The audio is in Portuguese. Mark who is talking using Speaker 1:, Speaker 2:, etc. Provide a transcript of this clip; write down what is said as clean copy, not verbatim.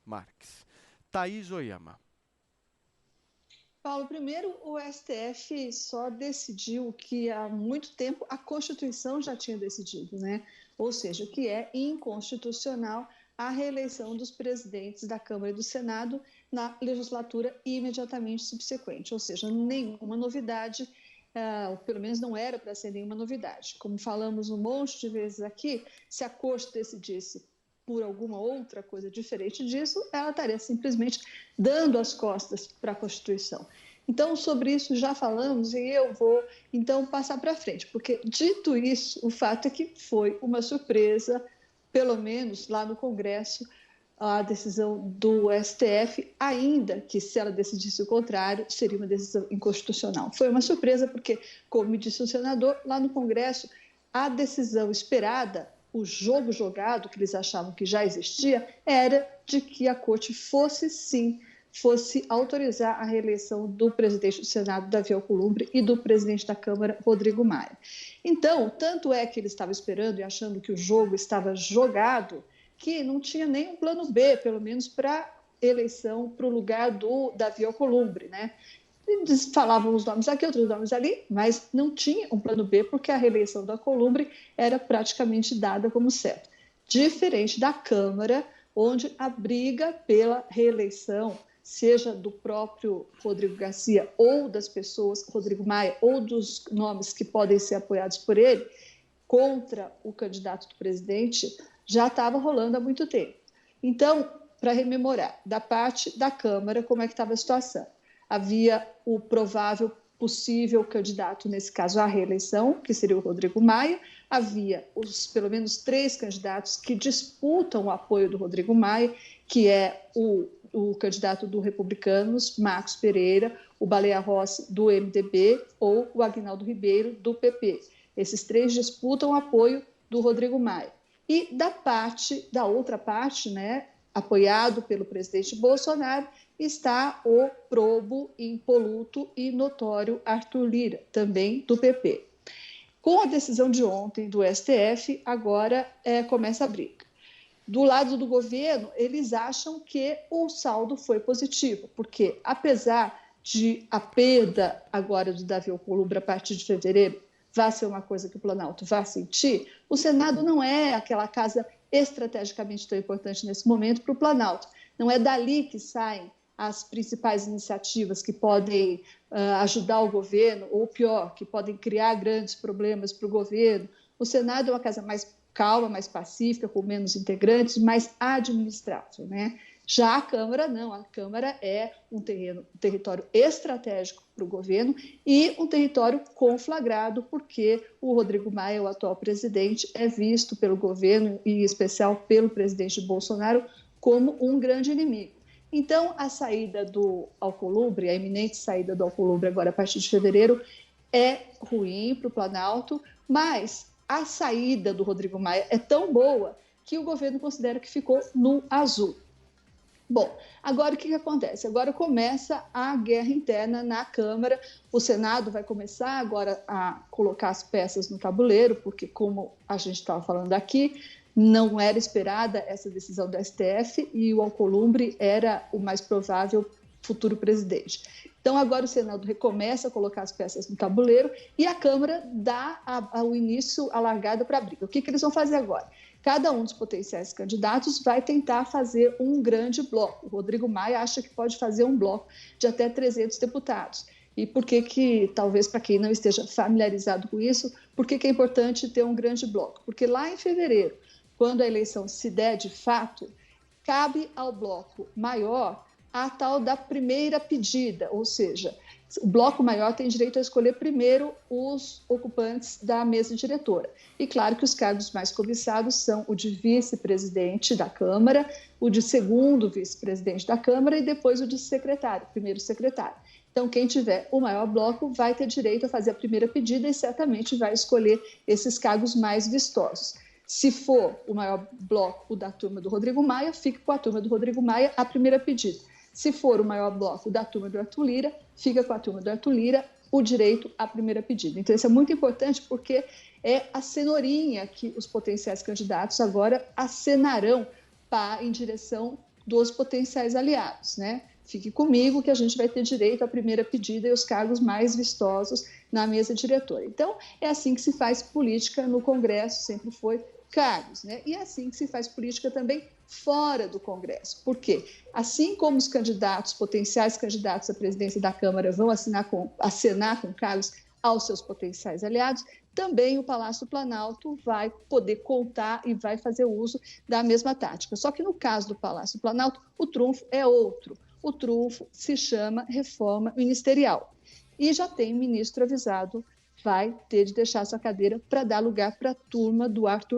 Speaker 1: Marques. Thaís Oyama.
Speaker 2: Paulo, primeiro o STF só decidiu que há muito tempo a Constituição já tinha decidido, né? Ou seja, que é inconstitucional a reeleição dos presidentes da Câmara e do Senado na legislatura imediatamente subsequente, ou seja, nenhuma novidade, pelo menos não era para ser nenhuma novidade. Como falamos um monte de vezes aqui, se a Corte decidisse por alguma outra coisa diferente disso, ela estaria simplesmente dando as costas para a Constituição. Então, sobre isso já falamos e eu vou, então, passar para frente, porque, dito isso, o fato é que foi uma surpresa, pelo menos lá no Congresso, a decisão do STF, ainda que, se ela decidisse o contrário, seria uma decisão inconstitucional. Foi uma surpresa porque, como me disse o senador, lá no Congresso, a decisão esperada, o jogo jogado, que eles achavam que já existia, era de que a Corte fosse autorizar a reeleição do presidente do Senado, Davi Alcolumbre, e do presidente da Câmara, Rodrigo Maia. Então, tanto é que ele estava esperando e achando que o jogo estava jogado, que não tinha nem um plano B, pelo menos para eleição para o lugar do Davi Alcolumbre, né? Eles falavam os nomes aqui, outros nomes ali, mas não tinha um plano B, porque a reeleição do Alcolumbre era praticamente dada como certa. Diferente da Câmara, onde a briga pela reeleição, seja do próprio Rodrigo Garcia ou das pessoas, Rodrigo Maia, ou dos nomes que podem ser apoiados por ele, contra o candidato do presidente, já estava rolando há muito tempo. Então, para rememorar, da parte da Câmara, como é que estava a situação? Havia o provável possível candidato, nesse caso, à reeleição, que seria o Rodrigo Maia. Havia pelo menos 3 candidatos que disputam o apoio do Rodrigo Maia, que é o candidato do Republicanos, Marcos Pereira, o Baleia Rossi, do MDB, ou o Aguinaldo Ribeiro, do PP. Esses 3 disputam o apoio do Rodrigo Maia. E da outra parte, né, apoiado pelo presidente Bolsonaro, está o probo, impoluto e notório Arthur Lira, também do PP. Com a decisão de ontem do STF, agora começa a briga. Do lado do governo, eles acham que o saldo foi positivo, porque apesar de a perda agora do Davi Alcolumbre a partir de fevereiro vai ser uma coisa que o Planalto vai sentir, o Senado não é aquela casa estrategicamente tão importante nesse momento para o Planalto. Não é dali que saem as principais iniciativas que podem ajudar o governo, ou pior, que podem criar grandes problemas para o governo. O Senado é uma casa mais calma, mais pacífica, com menos integrantes, mais administrável, né? Já a Câmara, não. A Câmara é um território estratégico para o governo e um território conflagrado, porque o Rodrigo Maia, o atual presidente, é visto pelo governo, e em especial pelo presidente Bolsonaro, como um grande inimigo. Então, a saída do Alcolumbre, a iminente saída do Alcolumbre agora a partir de fevereiro, é ruim para o Planalto, mas a saída do Rodrigo Maia é tão boa que o governo considera que ficou no azul. Bom, agora o que acontece? Agora começa a guerra interna na Câmara. O Senado vai começar agora a colocar as peças no tabuleiro, porque, como a gente estava falando aqui, não era esperada essa decisão do STF e o Alcolumbre era o mais provável futuro presidente. Então, agora o Senado recomeça a colocar as peças no tabuleiro e a Câmara dá o início, a largada para a briga. O que eles vão fazer agora? Cada um dos potenciais candidatos vai tentar fazer um grande bloco. O Rodrigo Maia acha que pode fazer um bloco de até 300 deputados. E por que, talvez para quem não esteja familiarizado com isso, por que é importante ter um grande bloco? Porque lá em fevereiro, quando a eleição se der de fato, cabe ao bloco maior a tal da primeira pedida, ou seja, o bloco maior tem direito a escolher primeiro os ocupantes da mesa diretora. E claro que os cargos mais cobiçados são o de vice-presidente da Câmara, o de segundo vice-presidente da Câmara e depois o de secretário, primeiro secretário. Então, quem tiver o maior bloco vai ter direito a fazer a primeira pedida e certamente vai escolher esses cargos mais vistosos. Se for o maior bloco da turma do Rodrigo Maia, fica com a turma do Rodrigo Maia a primeira pedida. Se for o maior bloco da turma do Arthur Lira, fica com a turma do Arthur Lira o direito à primeira pedida. Então, isso é muito importante porque é a cenourinha que os potenciais candidatos agora acenarão em direção dos potenciais aliados, né? Fique comigo que a gente vai ter direito à primeira pedida e os cargos mais vistosos na mesa diretora. Então, é assim que se faz política no Congresso, sempre foi cargos, né? E é assim que se faz política também fora do Congresso. Por quê? Assim como os candidatos, potenciais candidatos à presidência da Câmara vão acenar com cargos aos seus potenciais aliados, também o Palácio do Planalto vai poder contar e vai fazer uso da mesma tática. Só que no caso do Palácio do Planalto, o trunfo é outro. O trunfo se chama reforma ministerial. E já tem ministro avisado, vai ter de deixar sua cadeira para dar lugar para a turma do Arthur